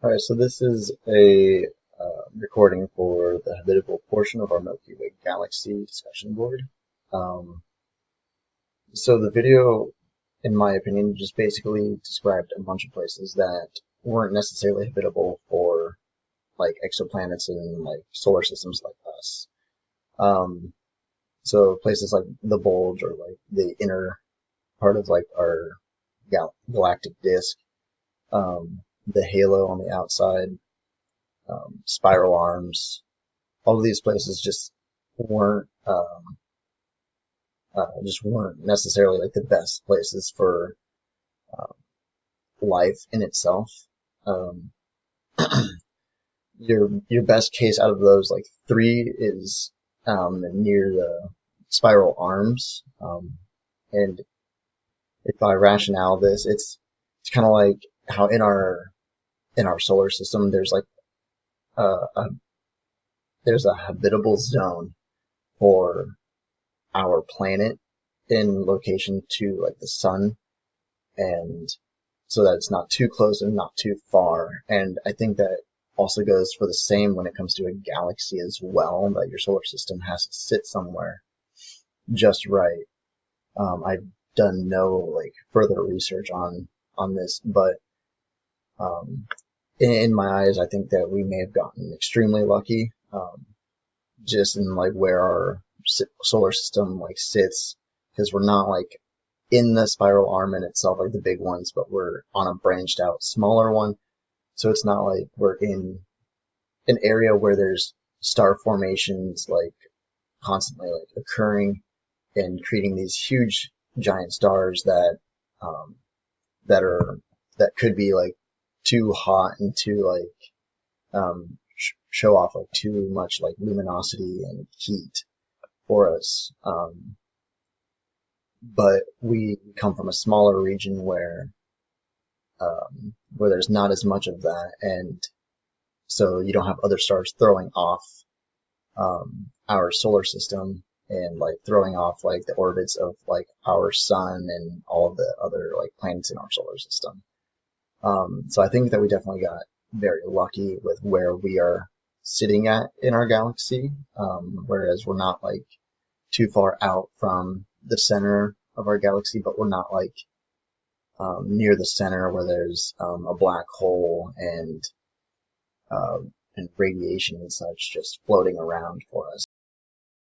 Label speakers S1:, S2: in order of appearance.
S1: Alright, so this is a recording for the habitable portion of our Milky Way galaxy discussion board. Um, so the video, in my opinion, just basically described a bunch of places that weren't necessarily habitable for like exoplanets and like solar systems like us. Um, so places like the bulge or like the inner part of like our galactic disk, the halo on the outside, spiral arms. All of these places weren't weren't necessarily like the best places for uh, life in itself. Um, your best case out of those like three is near the spiral arms. And if I rationale this, it's kind of like how in our solar system uh, a there's a habitable zone for our planet in location to like the sun, and so that it's not too close and not too far. And I think that also goes for the same when it comes to a galaxy as well, that your solar system has to sit somewhere just right. I've done no like further research on this, but um, in my eyes, I think that we may have gotten extremely lucky, just in like where our solar system like sits, because we're not like in the spiral arm in itself, like the big ones, but we're on a branched out smaller one. So it's not like we're in an area where there's star formations like constantly like occurring and creating these huge giant stars um, that that could be like too hot and too like show off like too much like luminosity and heat for us. But we come from a smaller region where there's not as much of that, and so you don't have other stars throwing off our solar system and like throwing off like the orbits of like our sun and all of the other like planets in our solar system. So I think that we definitely got very lucky with where we are sitting at in our galaxy, whereas we're not like too far out from the center of our galaxy, but we're not like near the center where there's a black hole uh, and radiation and such just floating around for us.